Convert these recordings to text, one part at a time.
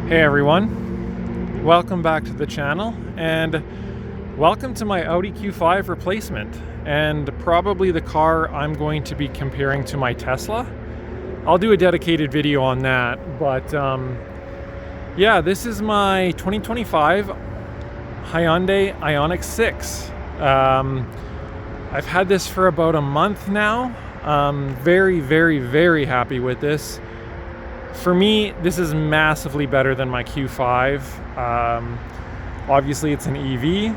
Hey everyone, welcome back to the channel and welcome to my Audi Q5 replacement and probably the car I'm going to be comparing to my Tesla. I'll do a dedicated video on that, but yeah, this is my 2025 Hyundai Ioniq 6. I've had this for about a month now. Very happy with this. For me, this is massively better than my Q5. Obviously, it's an EV.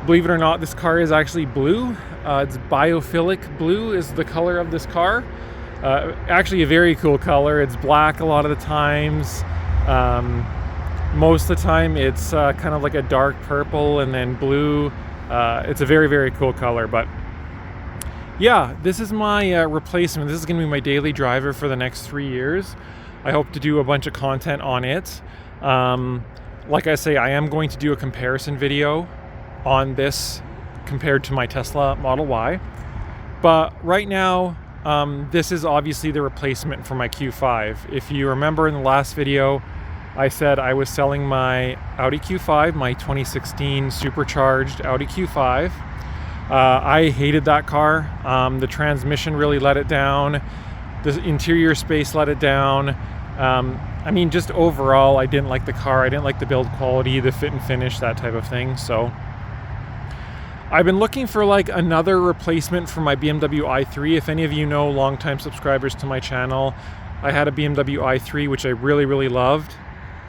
Believe it or not, this car is actually blue. It's biophilic blue is the color of this car. Actually a very cool color. It's black a lot of the times. Most of the time it's kind of like a dark purple and then blue. It's a very cool color, but yeah, this is my replacement. This is going to be my daily driver for the next 3 years. I hope to do a bunch of content on it. Like I say, I am going to do a comparison video on this compared to my Tesla Model Y. But right now, this is obviously the replacement for my Q5. If you remember in the last video, I said I was selling my Audi Q5, my 2016 supercharged Audi Q5. I hated that car. The transmission really let it down. The interior space let it down. I mean, just overall, I didn't like the car. I didn't like the build quality, the fit and finish, that type of thing. So I've been looking for like another replacement for my BMW i3. If any of you know, longtime subscribers to my channel, I had a BMW i3, which I really loved.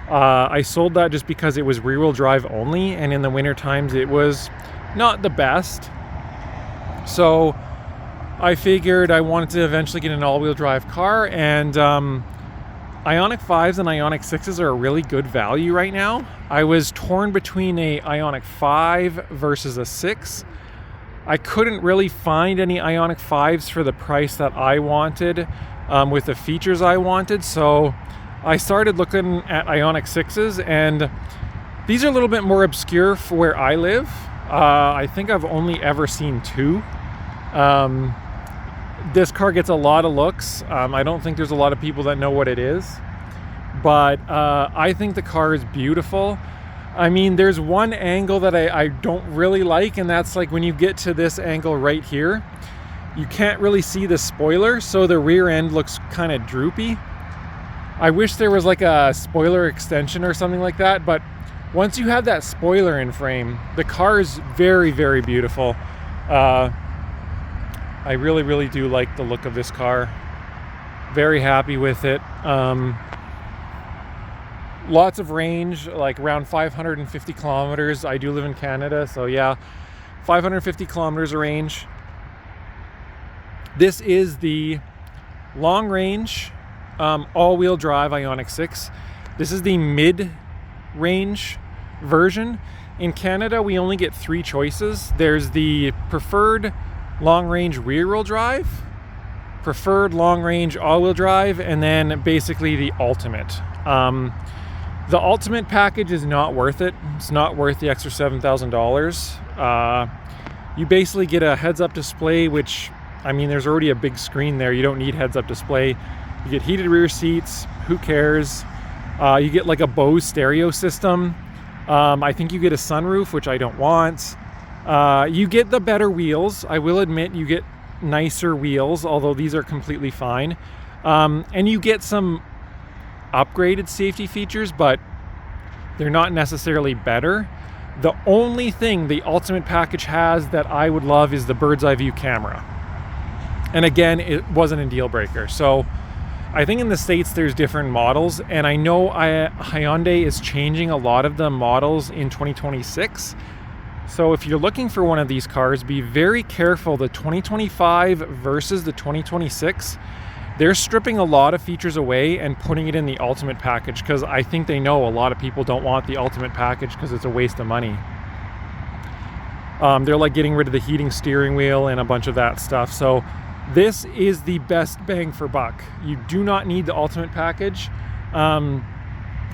I sold that just because it was rear-wheel drive only, and in the winter times it was not the best. So I figured I wanted to eventually get an all-wheel drive car, and Ioniq 5s and Ioniq 6s are a really good value right now. I was torn between a Ioniq 5 versus a 6. I couldn't really find any Ioniq 5s for the price that I wanted with the features I wanted, so I started looking at Ioniq 6s, and these are a little bit more obscure for where I live. I think I've only ever seen 2. This car gets a lot of looks. I don't think there's a lot of people that know what it is, but I think the car is beautiful. I mean, there's one angle that I don't really like, and that's like when you get to this angle right here, you can't really see the spoiler, so the rear end looks kind of droopy. I wish there was like a spoiler extension or something like that, but once you have that spoiler in frame, the car is very beautiful. I really do like the look of this car. Very happy with it. Lots of range, like around 550 kilometers. I do live in Canada, so yeah, 550 kilometers of range. This is the long range all-wheel drive Ioniq 6. This is the mid-range version. In Canada, we only get 3 choices. There's the preferred long-range rear-wheel drive, preferred long-range all-wheel drive, and then basically the ultimate. The ultimate package is not worth it. It's not worth the extra $7,000. You basically get a heads-up display, which, I mean, there's already a big screen there. You don't need heads-up display. You get heated rear seats. Who cares? You get like a Bose stereo system. I think you get a sunroof, which I don't want. You get the better wheels. I will admit you get nicer wheels, although these are completely fine. And you get some upgraded safety features, but they're not necessarily better. The only thing the ultimate package has that I would love is the bird's eye view camera. And again, it wasn't a deal breaker. So I think in the States there's different models, and I know Hyundai is changing a lot of the models in 2026. So if you're looking for one of these cars, be very careful. The 2025 versus the 2026, they're stripping a lot of features away and putting it in the ultimate package, because I think they know a lot of people don't want the ultimate package because it's a waste of money. They're like getting rid of the heating steering wheel and a bunch of that stuff. So this is the best bang for buck. You do not need the ultimate package.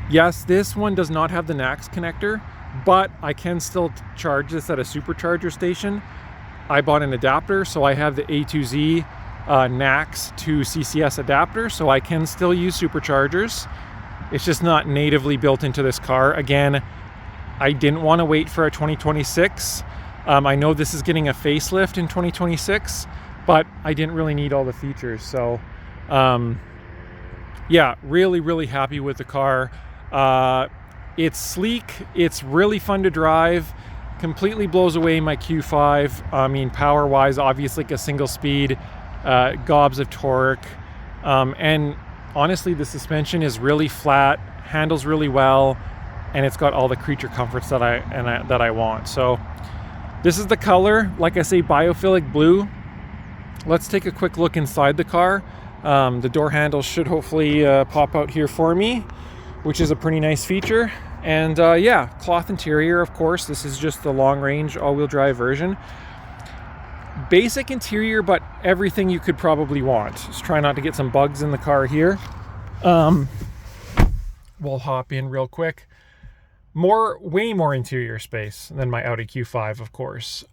Yes, this one does not have the NACS connector, but I can still charge this at a supercharger station. I bought an adapter, so I have the A to Z NACS to CCS adapter, so I can still use superchargers. It's just not natively built into this car. Again, I didn't want to wait for a 2026. I know this is getting a facelift in 2026, but I didn't really need all the features. So yeah, really happy with the car. It's sleek, it's really fun to drive, completely blows away my Q5. I mean, power wise, obviously like a single speed, gobs of torque, and honestly the suspension is really flat, handles really well, and it's got all the creature comforts that I want. So this is the color, like I say, biophilic blue. Let's take a quick look inside the car. The door handles should hopefully pop out here for me, which is a pretty nice feature. And yeah, cloth interior, of course. This is just the long range all-wheel drive version. Basic interior, but everything you could probably want. Just try not to get some bugs in the car here. We'll hop in real quick. Way more interior space than my Audi Q5, of course.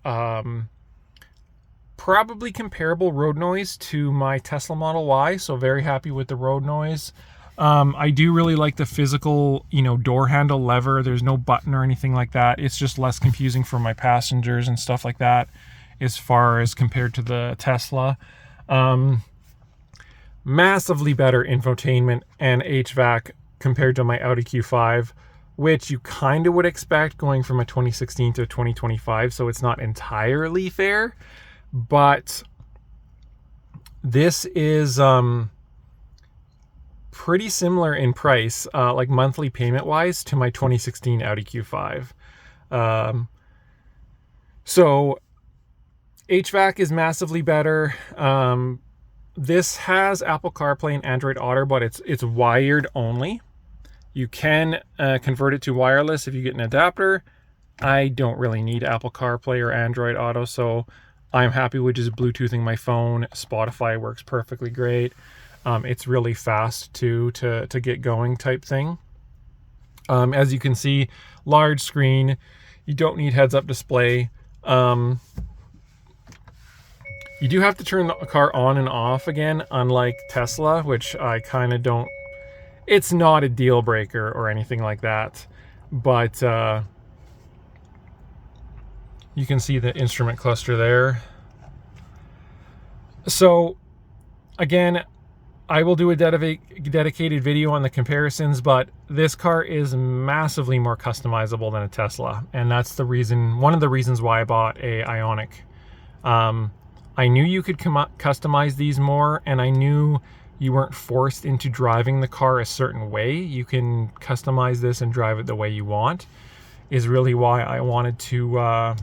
Probably comparable road noise to my Tesla Model Y, so very happy with the road noise. I do really like the physical, door handle lever. There's no button or anything like that. It's just less confusing for my passengers and stuff like that, as far as compared to the Tesla. Massively better infotainment and HVAC compared to my Audi Q5, which you kind of would expect going from a 2016 to a 2025, so it's not entirely fair. But this is pretty similar in price, like monthly payment wise, to my 2016 Audi Q5. So HVAC is massively better. This has Apple CarPlay and Android Auto, but it's wired only. You can convert it to wireless if you get an adapter. I don't really need Apple CarPlay or Android Auto, so I'm happy with just Bluetoothing my phone. Spotify works perfectly great. It's really fast too to get going type thing. As you can see, large screen. You don't need heads-up display. You do have to turn the car on and off again, unlike Tesla, which I kind of don't. It's not a deal breaker or anything like that, but you can see the instrument cluster there. So again, I will do a dedicated video on the comparisons, but this car is massively more customizable than a Tesla, and that's one of the reasons why I bought a Ioniq. I knew you could customize these more, and I knew you weren't forced into driving the car a certain way. You can customize this and drive it the way you want, is really why I wanted to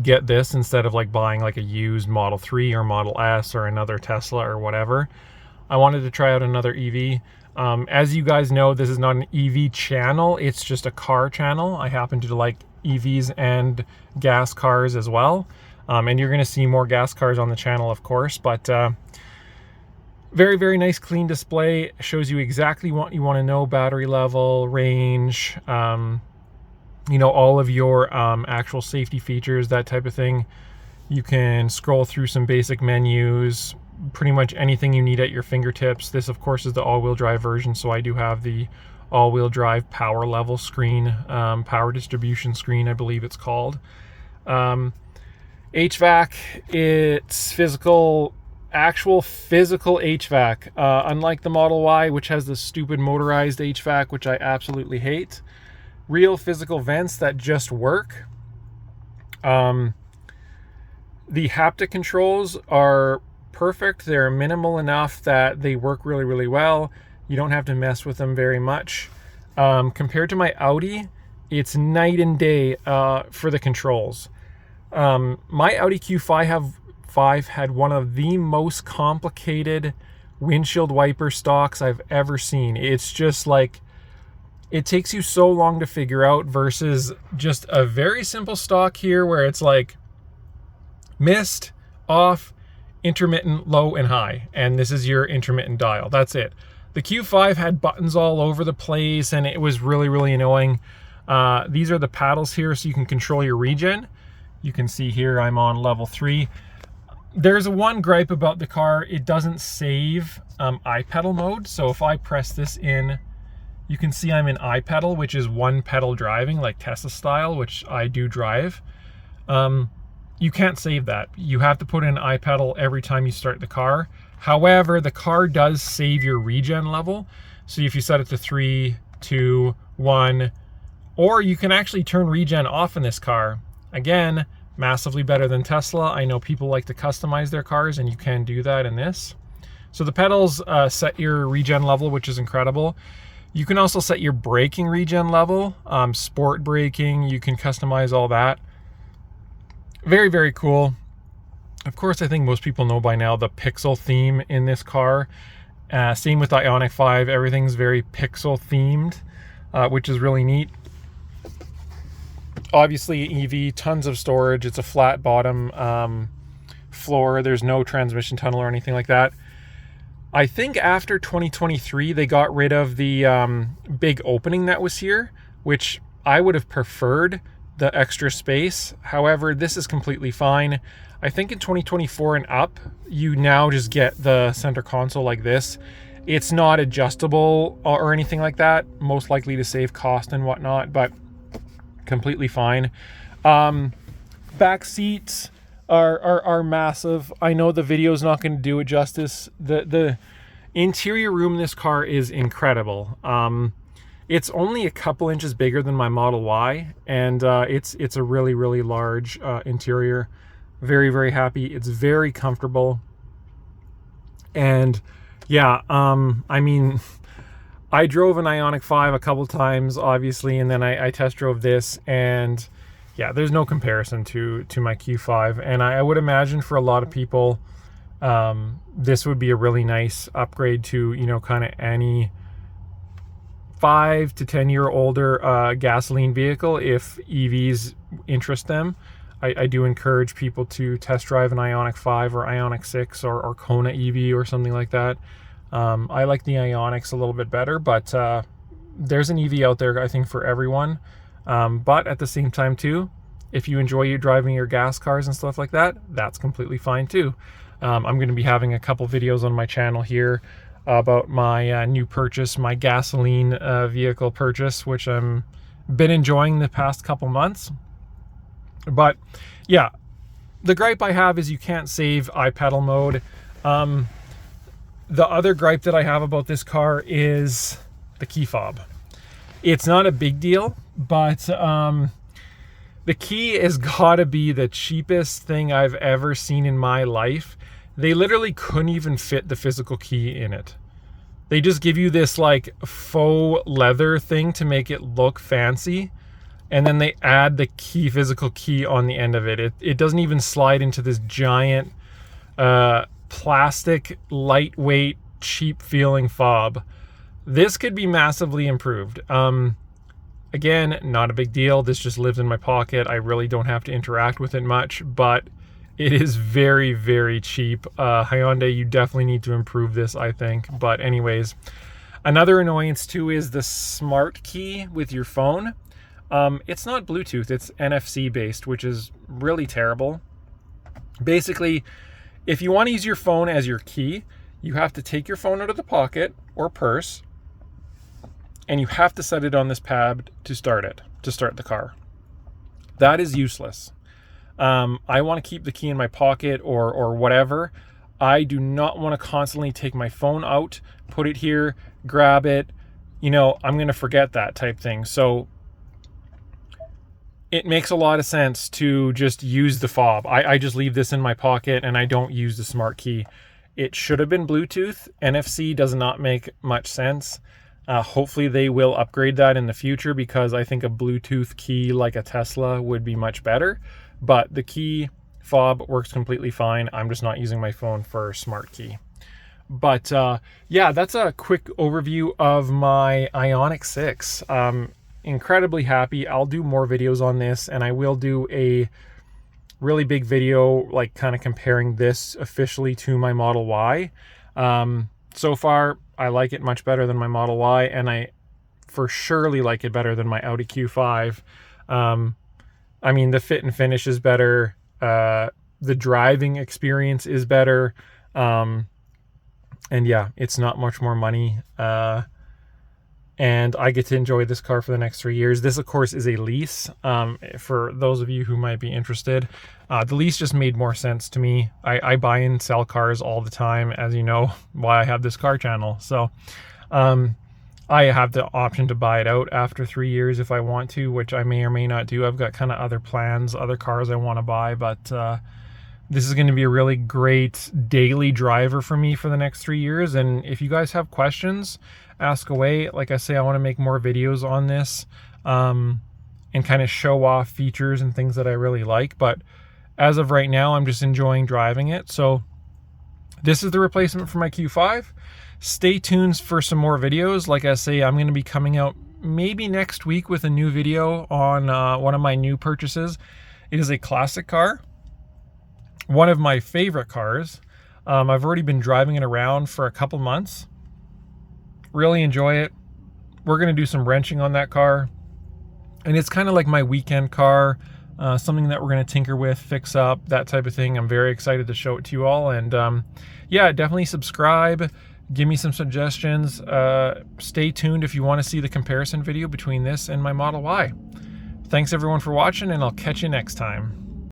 get this instead of like buying like a used Model 3 or Model S or another Tesla or whatever. I wanted to try out another EV. As you guys know, this is not an EV channel, it's just a car channel. I happen to like EVs and gas cars as well. And you're gonna see more gas cars on the channel, of course, but very nice clean display. Shows you exactly what you want to know: battery level, range, all of your actual safety features, that type of thing. You can scroll through some basic menus, pretty much anything you need at your fingertips. This, of course, is the all-wheel drive version, so I do have the all-wheel drive power level screen, power distribution screen, I believe it's called. HVAC, it's actual physical HVAC, unlike the Model Y, which has the stupid motorized HVAC, which I absolutely hate. Real physical vents that just work. The haptic controls are perfect. They're minimal enough that they work really well. You don't have to mess with them very much. Compared to my Audi, it's night and day for the controls. My Audi Q5 had one of the most complicated windshield wiper stocks I've ever seen. It's just like, it takes you so long to figure out versus just a very simple stock here where it's like mist, off, intermittent, low, and high. And this is your intermittent dial. That's it. The Q5 had buttons all over the place, and it was really annoying. These are the paddles here so you can control your regen. You can see here I'm on level 3. There's one gripe about the car. It doesn't save iPedal mode. So if I press this in, you can see I'm in iPedal, which is one pedal driving, like Tesla style, which I do drive. You can't save that. You have to put in iPedal every time you start the car. However, the car does save your regen level. So if you set it to 3, 2, 1, or you can actually turn regen off in this car. Again, massively better than Tesla. I know people like to customize their cars, and you can do that in this. So the pedals set your regen level, which is incredible. You can also set your braking regen level, sport braking, you can customize all that. Very, very cool. Of course, I think most people know by now the pixel theme in this car. Same with the Ioniq 5, everything's very pixel themed, which is really neat. Obviously EV, tons of storage. It's a flat bottom floor. There's no transmission tunnel or anything like that. I think after 2023, they got rid of the big opening that was here, which I would have preferred the extra space. However, this is completely fine. I think in 2024 and up, you now just get the center console like this. It's not adjustable or anything like that, most likely to save cost and whatnot, but completely fine. Back seats are massive. I know the video is not going to do it justice. The interior room in this car is incredible. It's only a couple inches bigger than my Model Y, and it's a really, really large interior. Very, very happy. It's very comfortable. And yeah, I mean, I drove an Ioniq 5 a couple times, obviously, and then I test drove this, and yeah, there's no comparison to my Q5. And I would imagine for a lot of people, this would be a really nice upgrade to, you know, kind of any 5 to 10 year older gasoline vehicle if EVs interest them. I do encourage people to test drive an Ioniq 5 or Ioniq 6 or Kona EV or something like that. I like the Ioniqs a little bit better, but there's an EV out there, I think, for everyone. But at the same time too, if you enjoy driving your gas cars and stuff like that, that's completely fine too. I'm going to be having a couple videos on my channel here about my new purchase, my gasoline vehicle purchase, which I'm been enjoying the past couple months. But yeah, the gripe I have is you can't save iPedal mode. The other gripe that I have about this car is the key fob. It's not a big deal, but the key has got to be the cheapest thing I've ever seen in my life. They literally couldn't even fit the physical key in it. They just give you this like faux leather thing to make it look fancy, and then they add the key, physical key on the end of it. It doesn't even slide into this giant plastic, lightweight, cheap feeling fob. This could be massively improved. Again, not a big deal. This just lives in my pocket. I really don't have to interact with it much, but it is very, very cheap. Hyundai, you definitely need to improve this, I think. But anyways, another annoyance too is the smart key with your phone. It's not Bluetooth, it's NFC based, which is really terrible. Basically, if you want to use your phone as your key, you have to take your phone out of the pocket or purse, and you have to set it on this pad to start the car. That is useless. I want to keep the key in my pocket or whatever. I do not want to constantly take my phone out, put it here, grab it. You know, I'm going to forget that type thing. So it makes a lot of sense to just use the fob. I just leave this in my pocket and I don't use the smart key. It should have been Bluetooth. NFC does not make much sense. Hopefully they will upgrade that in the future, because I think a Bluetooth key like a Tesla would be much better. But the key fob works completely fine. I'm just not using my phone for smart key. But yeah, that's a quick overview of my Ioniq 6. Incredibly happy. I'll do more videos on this, and I will do a really big video like kind of comparing this officially to my Model Y. So far I like it much better than my Model Y, and I for surely like it better than my Audi Q5. I mean, the fit and finish is better. the driving experience is better. And yeah, it's not much more money. And I get to enjoy this car for the next 3 years. This, of course, is a lease. For those of you who might be interested, the lease just made more sense to me. I buy and sell cars all the time, as you know, why I have this car channel. So I have the option to buy it out after 3 years if I want to, which I may or may not do. I've got kind of other plans, other cars I want to buy, but this is going to be a really great daily driver for me for the next 3 years. And if you guys have questions, ask away. Like I say, I want to make more videos on this and kind of show off features and things that I really like. But as of right now, I'm just enjoying driving it. So this is the replacement for my Q5. Stay tuned for some more videos. Like I say, I'm going to be coming out maybe next week with a new video on one of my new purchases. It is a classic car. One of my favorite cars. I've already been driving it around for a couple months. Really enjoy it. We're going to do some wrenching on that car. And it's kind of like my weekend car. Something that we're going to tinker with, fix up, that type of thing. I'm very excited to show it to you all. And yeah, definitely subscribe. Give me some suggestions. Stay tuned if you want to see the comparison video between this and my Model Y. Thanks everyone for watching, and I'll catch you next time.